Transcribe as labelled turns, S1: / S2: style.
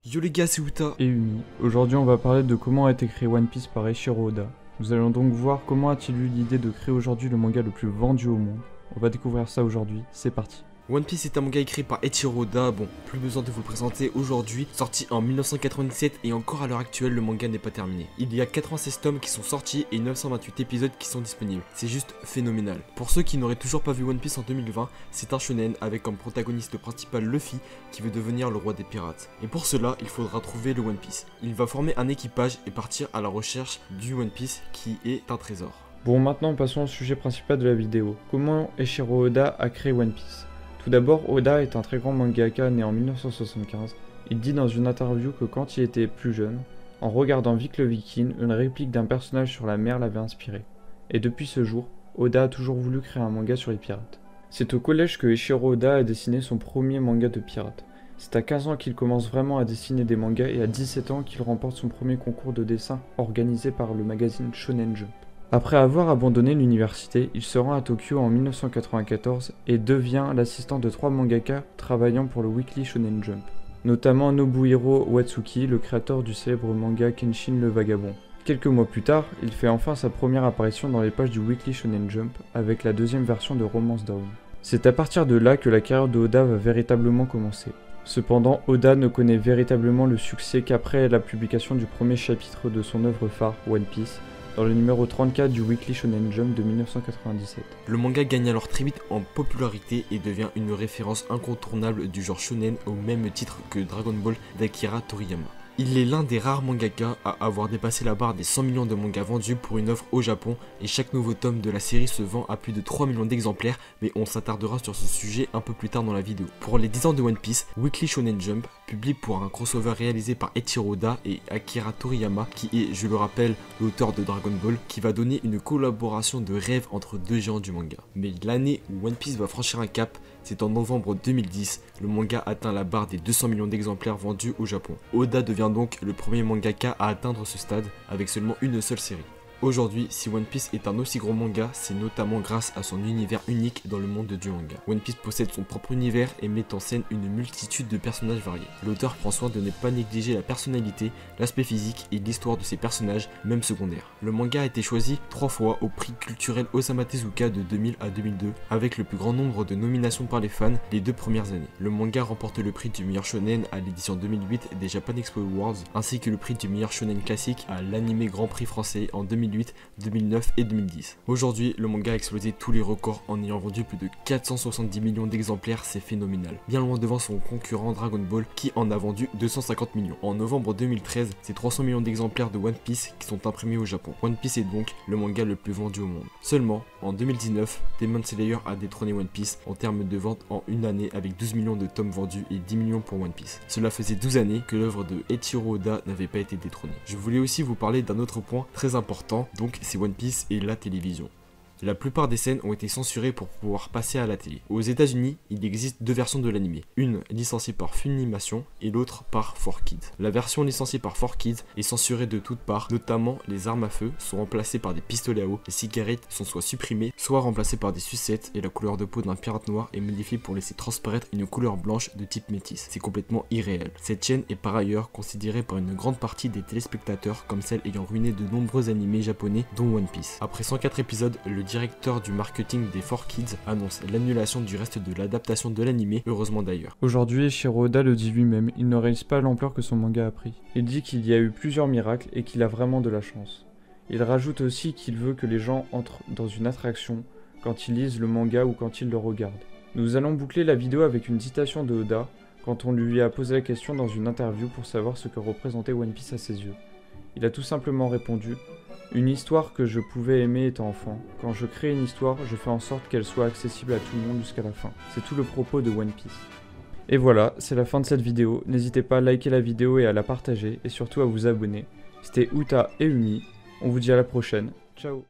S1: Yo les gars, c'est Uta.
S2: Et Umi. Aujourd'hui on va parler de comment a été créé One Piece par Eiichiro Oda. Nous allons donc voir comment a-t-il eu l'idée de créer aujourd'hui le manga le plus vendu au monde. On va découvrir ça aujourd'hui, c'est parti.
S1: One Piece est un manga écrit par Eiichiro Oda, bon, plus besoin de vous le présenter aujourd'hui, sorti en 1997 et encore à l'heure actuelle le manga n'est pas terminé. Il y a 96 tomes qui sont sortis et 928 épisodes qui sont disponibles, c'est juste phénoménal. Pour ceux qui n'auraient toujours pas vu One Piece en 2020, c'est un shonen avec comme protagoniste principal Luffy qui veut devenir le roi des pirates. Et pour cela, il faudra trouver le One Piece. Il va former un équipage et partir à la recherche du One Piece qui est un trésor.
S2: Bon, maintenant passons au sujet principal de la vidéo. Comment Eiichiro Oda a créé One Piece? Tout d'abord, Oda est un très grand mangaka né en 1975. Il dit dans une interview que quand il était plus jeune, en regardant Vic le Viking, une réplique d'un personnage sur la mer l'avait inspiré. Et depuis ce jour, Oda a toujours voulu créer un manga sur les pirates. C'est au collège que Eiichiro Oda a dessiné son premier manga de pirates. C'est à 15 ans qu'il commence vraiment à dessiner des mangas et à 17 ans qu'il remporte son premier concours de dessin organisé par le magazine Shonen Jump. Après avoir abandonné l'université, il se rend à Tokyo en 1994 et devient l'assistant de 3 mangaka travaillant pour le Weekly Shonen Jump, notamment Nobuhiro Watsuki, le créateur du célèbre manga Kenshin le Vagabond. Quelques mois plus tard, il fait enfin sa première apparition dans les pages du Weekly Shonen Jump avec la deuxième version de Romance Dawn. C'est à partir de là que la carrière de Oda va véritablement commencer. Cependant, Oda ne connaît véritablement le succès qu'après la publication du premier chapitre de son œuvre phare, One Piece, dans le numéro 34 du Weekly Shonen Jump de 1997.
S1: Le manga gagne alors très vite en popularité et devient une référence incontournable du genre shonen au même titre que Dragon Ball d'Akira Toriyama. Il est l'un des rares mangaka à avoir dépassé la barre des 100 millions de mangas vendus pour une œuvre au Japon et chaque nouveau tome de la série se vend à plus de 3 millions d'exemplaires, mais on s'attardera sur ce sujet un peu plus tard dans la vidéo. Pour les 10 ans de One Piece, Weekly Shonen Jump publie pour un crossover réalisé par Eiichiro Oda et Akira Toriyama qui est, je le rappelle, l'auteur de Dragon Ball, qui va donner une collaboration de rêve entre deux géants du manga. Mais l'année où One Piece va franchir un cap, c'est en novembre 2010, le manga atteint la barre des 200 millions d'exemplaires vendus au Japon. Oda devient donc le premier mangaka à atteindre ce stade avec seulement une seule série. Aujourd'hui, si One Piece est un aussi gros manga, c'est notamment grâce à son univers unique dans le monde du manga. One Piece possède son propre univers et met en scène une multitude de personnages variés. L'auteur prend soin de ne pas négliger la personnalité, l'aspect physique et l'histoire de ses personnages, même secondaires. Le manga a été choisi 3 fois au prix culturel Osamu Tezuka de 2000 à 2002, avec le plus grand nombre de nominations par les fans les 2 premières années. Le manga remporte le prix du meilleur shonen à l'édition 2008 des Japan Expo Awards, ainsi que le prix du meilleur shonen classique à l'Anime Grand Prix français en 2008, 2009 et 2010. Aujourd'hui, le manga a explosé tous les records en ayant vendu plus de 470 millions d'exemplaires, c'est phénoménal. Bien loin devant son concurrent Dragon Ball qui en a vendu 250 millions. En novembre 2013, c'est 300 millions d'exemplaires de One Piece qui sont imprimés au Japon. One Piece est donc le manga le plus vendu au monde. Seulement, en 2019, Demon Slayer a détrôné One Piece en termes de vente en une année avec 12 millions de tomes vendus et 10 millions pour One Piece. Cela faisait 12 années que l'œuvre de Eiichiro Oda n'avait pas été détrônée. Je voulais aussi vous parler d'un autre point très important, donc c'est One Piece et la télévision. La plupart des scènes ont été censurées pour pouvoir passer à la télé. Aux États-Unis, il existe 2 versions de l'anime, une licenciée par Funimation et l'autre par 4Kids. La version licenciée par 4Kids est censurée de toutes parts, notamment les armes à feu sont remplacées par des pistolets à eau, les cigarettes sont soit supprimées, soit remplacées par des sucettes et la couleur de peau d'un pirate noir est modifiée pour laisser transparaître une couleur blanche de type métis. C'est complètement irréel. Cette chaîne est par ailleurs considérée par une grande partie des téléspectateurs comme celle ayant ruiné de nombreux animés japonais dont One Piece. Après 104 épisodes, le directeur du marketing des 4Kids annonce l'annulation du reste de l'adaptation de l'anime, heureusement d'ailleurs.
S2: Aujourd'hui, Eiichiro Oda le dit lui-même, il ne réalise pas l'ampleur que son manga a pris. Il dit qu'il y a eu plusieurs miracles et qu'il a vraiment de la chance. Il rajoute aussi qu'il veut que les gens entrent dans une attraction quand ils lisent le manga ou quand ils le regardent. Nous allons boucler la vidéo avec une citation de Oda quand on lui a posé la question dans une interview pour savoir ce que représentait One Piece à ses yeux. Il a tout simplement répondu: une histoire que je pouvais aimer étant enfant. Quand je crée une histoire, je fais en sorte qu'elle soit accessible à tout le monde jusqu'à la fin. C'est tout le propos de One Piece. Et voilà, c'est la fin de cette vidéo. N'hésitez pas à liker la vidéo et à la partager, et surtout à vous abonner. C'était Uta et Umi. On vous dit à la prochaine. Ciao.